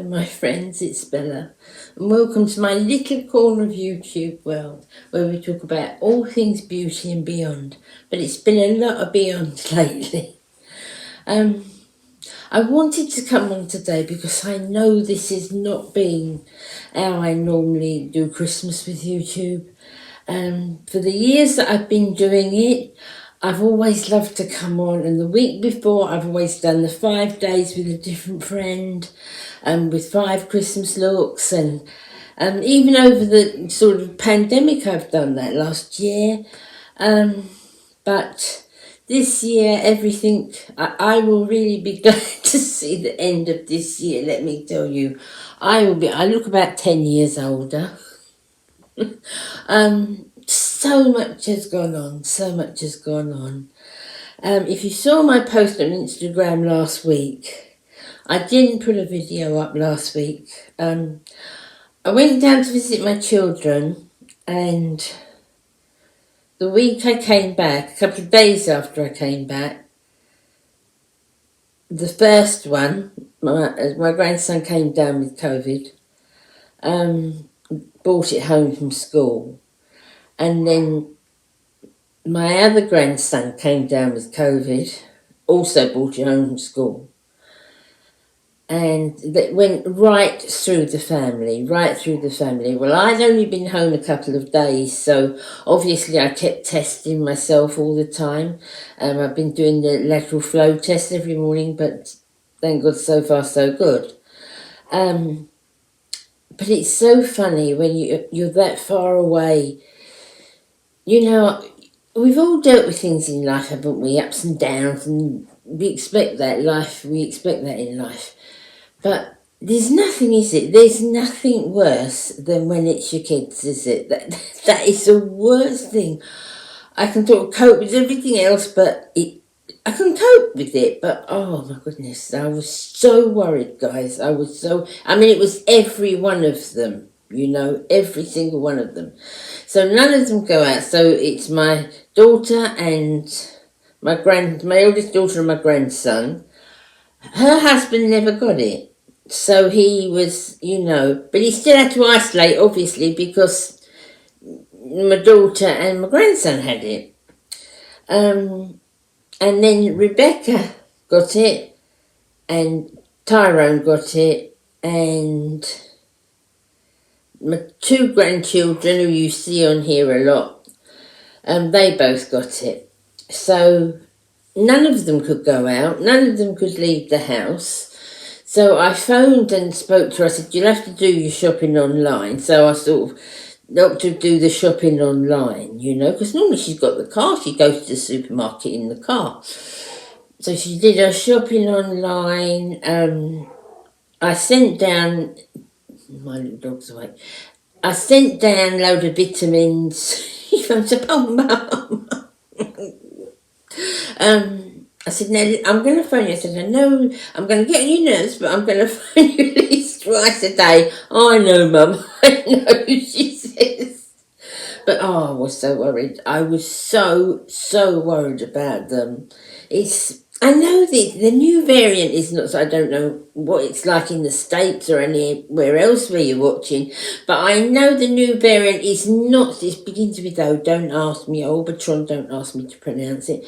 my friends, it's Bella, and welcome to my little corner of YouTube world where we talk about all things beauty and beyond, but it's been a lot of beyond lately. I wanted to come on today because I know this is not being how I normally do Christmas with YouTube. For the years that I've been doing it, I've always loved to come on, and the week before I've always done the 5 days with a different friend, with 5 Christmas looks, and even over the sort of pandemic I've done that last year. But this year everything, I will really be glad to see the end of this year, let me tell you. I look about 10 years older. So much has gone on, so much has gone on. If you saw my post on Instagram last week, I didn't put a video up last week. I went down to visit my children, and the week I came back, a couple of days after I came back, the first one, my grandson came down with COVID, brought it home from school. And then my other grandson came down with COVID, also brought it home from school. And that went right through the family. Well, I'd only been home a couple of days, so obviously I kept testing myself all the time. I've been doing the lateral flow test every morning, but thank God so far so good. But it's so funny when you're that far away. You know, we've all dealt with things in life, haven't we? Ups and downs, and we expect that in life. But there's nothing, is it? There's nothing worse than when it's your kids, is it? That is the worst thing. I can sort of cope with everything else, but I can cope with it. But oh my goodness, I was so worried, guys. It was every one of them. You know, every single one of them. So none of them go out. So it's my daughter and my oldest daughter and my grandson. Her husband never got it. So he was, but he still had to isolate, obviously, because my daughter and my grandson had it. And then Rebecca got it, and Tyrone got it, and my 2 grandchildren, who you see on here a lot, they both got it. So none of them could go out, none of them could leave the house. So I phoned and spoke to her. I said, you'll have to do your shopping online. So I sort of helped her do the shopping online, because normally she's got the car. She goes to the supermarket in the car. So she did her shopping online. I sent down... My little dog's awake. I sent down a load of vitamins. I said, oh, Mum. I said, now, I'm going to phone you. I said, I know I'm going to get on your nerves, but I'm going to phone you at least twice a day. I know, Mum. I know, she says. But, I was so worried. I was so worried about them. I know the new variant is not, so I don't know what it's like in the States or anywhere else where you're watching, but I know the new variant is not, it begins with O, don't ask me, Omicron, don't ask me to pronounce it,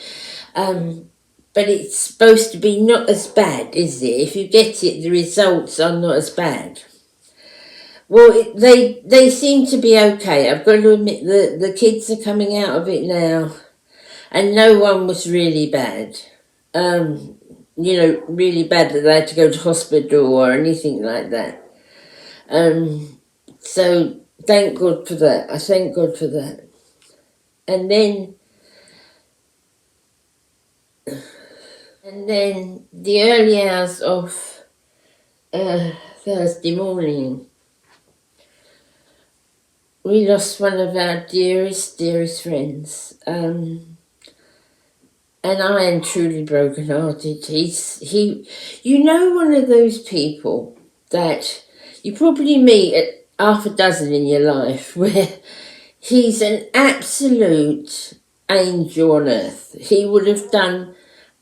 but it's supposed to be not as bad, is it? If you get it, the results are not as bad. Well, they seem to be okay. I've got to admit the kids are coming out of it now, and no one was really bad. Really bad that they had to go to hospital or anything like that. So thank God for that. I thank God for that. And then the early hours of Thursday morning, we lost one of our dearest friends. And I am truly broken-hearted. One of those people that you probably meet at half a dozen in your life, where he's an absolute angel on earth. He would have done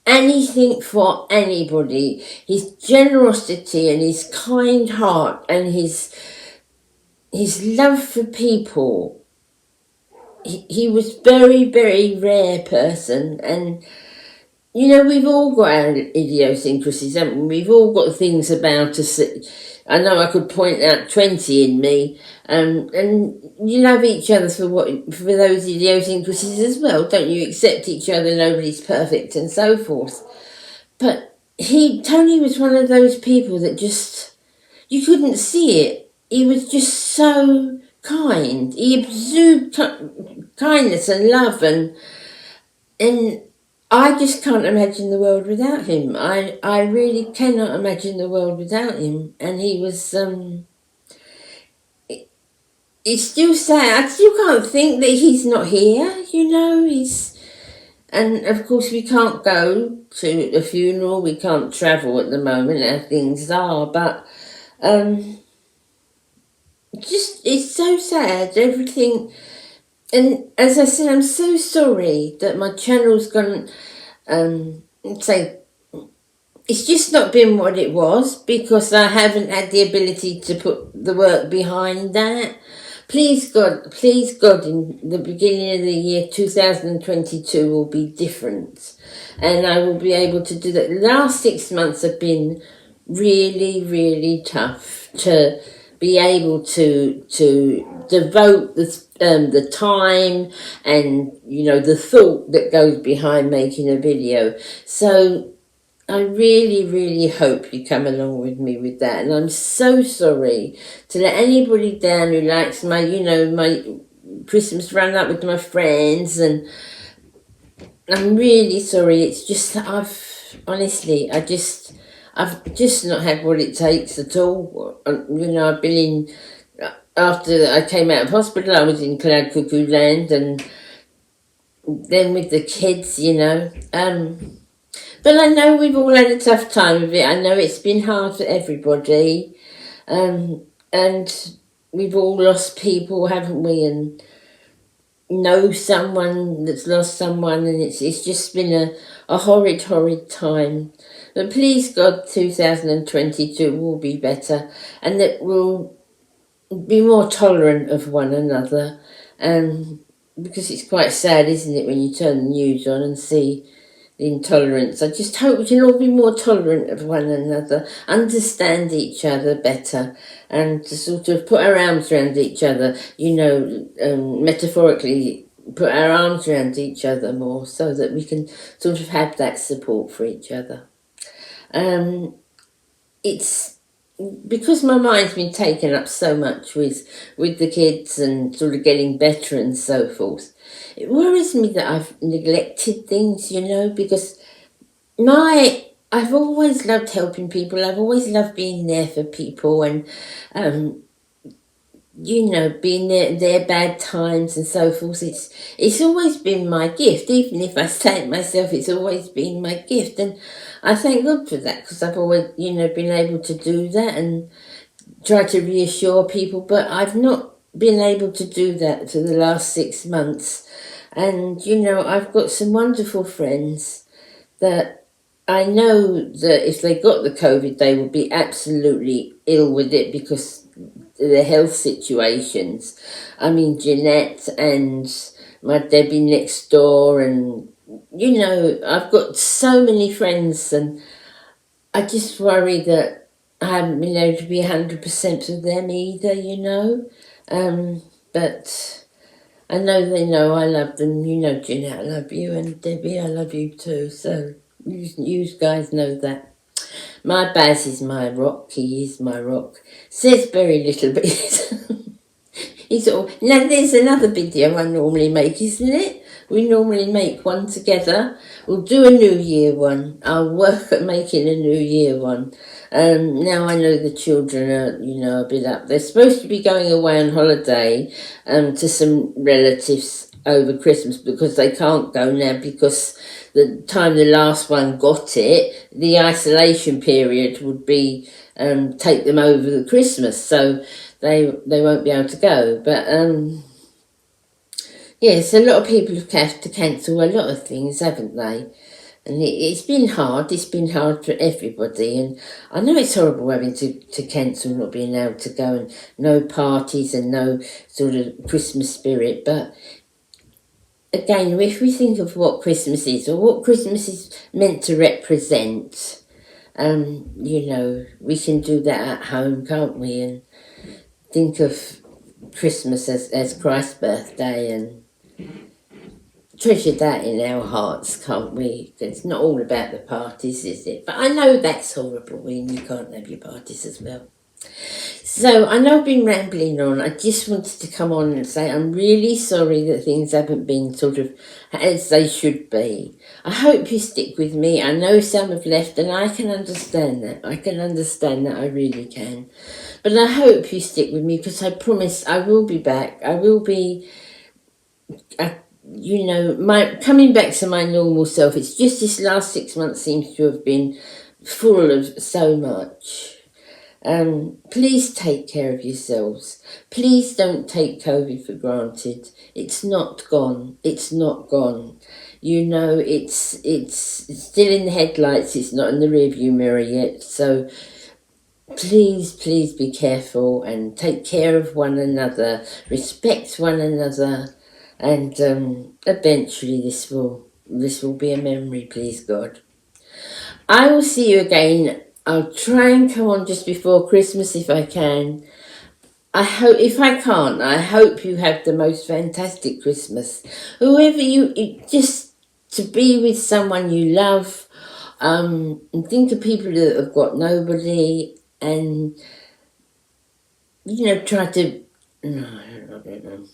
anything for anybody. His generosity and his kind heart and his love for people. He was very, very rare person. And you know, we've all got our idiosyncrasies, haven't we? We've all got things about us that I know I could point out 20 in me. And you love each other for those idiosyncrasies as well, don't you? Accept each other, nobody's perfect and so forth. But Tony was one of those people that just, you couldn't see it. He was just so kind. He exuded kindness and love, and I just can't imagine the world without him. I really cannot imagine the world without him. And he was, it's still sad. I still can't think that he's not here, you know. And of course we can't go to a funeral, we can't travel at the moment as things are, but just, it's so sad, everything. And as I said, I'm so sorry that my channel's gone, say, it's just not been what it was because I haven't had the ability to put the work behind that. Please God, in the beginning of the year 2022 will be different, and I will be able to do that. The last 6 months have been really, really tough to be able to devote the time and, you know, the thought that goes behind making a video. So I really, really hope you come along with me with that. And I'm so sorry to let anybody down who likes my, you know, my Christmas run up with my friends. And I'm really sorry. It's just that I've just not had what it takes at all. You know, I've been after I came out of hospital, I was in Cloud Cuckoo Land, and then with the kids, you know. But I know we've all had a tough time of it. I know it's been hard for everybody. And we've all lost people, haven't we? And know someone that's lost someone, and it's just been a horrid, horrid time. But please God, 2022 will be better, and that we'll be more tolerant of one another. Because it's quite sad, isn't it, when you turn the news on and see the intolerance. I just hope we can all be more tolerant of one another, understand each other better, and to sort of put our arms around each other, you know, metaphorically put our arms around each other more, so that we can sort of have that support for each other. It's because my mind's been taken up so much with the kids and sort of getting better and so forth. It worries me that I've neglected things, you know, because I've always loved helping people. I've always loved being there for people, and you know, being their bad times and so forth. It's always been my gift. Even if I say it myself, it's always been my gift, and I thank God for that, because I've always, you know, been able to do that and try to reassure people. But I've not been able to do that for the last 6 months. And, you know, I've got some wonderful friends that I know that if they got the COVID, they would be absolutely ill with it because the health situations. I mean, Jeanette and my Debbie next door, and, you know, I've got so many friends, and I just worry that I haven't been able to be 100% for them either, you know. But I know they know I love them. You know, Jeanette, I love you, and Debbie, I love you too. So you guys know that. My Baz is my rock. He is my rock. Says very little, but he's all. Now there's another video I normally make, isn't it? We normally make one together. We'll do a New Year one. I'll work at making a New Year one. Now I know the children are, you know, a bit up. They're supposed to be going away on holiday to some relatives over Christmas, because they can't go now because the time the last one got it, the isolation period would be take them over the Christmas, so they won't be able to go. But yes, a lot of people have had to cancel a lot of things, haven't they? And it's been hard. It's been hard for everybody. And I know it's horrible having to cancel, not being able to go, and no parties and no sort of Christmas spirit. But again, if we think of what Christmas is, or what Christmas is meant to represent, you know, we can do that at home, can't we? And think of Christmas as Christ's birthday, and treasure that in our hearts, can't we? It's not all about the parties, is it? But I know that's horrible when you can't have your parties as well. So I know I've been rambling on. I just wanted to come on and say I'm really sorry that things haven't been sort of as they should be. I hope you stick with me. I know some have left, and I can understand that. I can understand that, I really can. But I hope you stick with me, because I promise I will be back. I will be, you know, my coming back to my normal self. It's just this last 6 months seems to have been full of so much. Please take care of yourselves. Please don't take COVID for granted. It's not gone. It's not gone. You know, it's still in the headlights. It's not in the rearview mirror yet. So please be careful and take care of one another. Respect one another, and eventually this will be a memory. Please God. I will see you again. I'll try and come on just before Christmas if I can. I hope, if I can't, I hope you have the most fantastic Christmas. Whoever just to be with someone you love, and think of people that have got nobody, and, you know, try to, no, I don't know.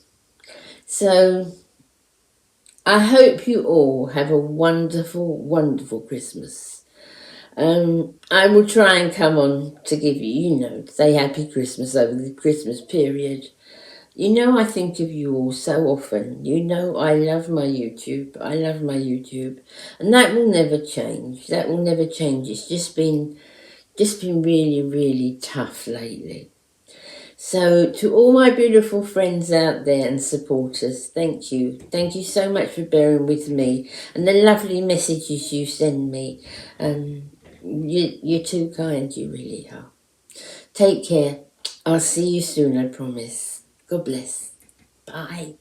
So, I hope you all have a wonderful, wonderful Christmas. I will try and come on to give you, you know, say Happy Christmas over the Christmas period. You know, I think of you all so often. You know, I love my YouTube. I love my YouTube. And that will never change. That will never change. It's just been really, really tough lately. So to all my beautiful friends out there and supporters, thank you. Thank you so much for bearing with me and the lovely messages you send me. You're too kind, you really are. Take care. I'll see you soon, I promise. God bless. Bye.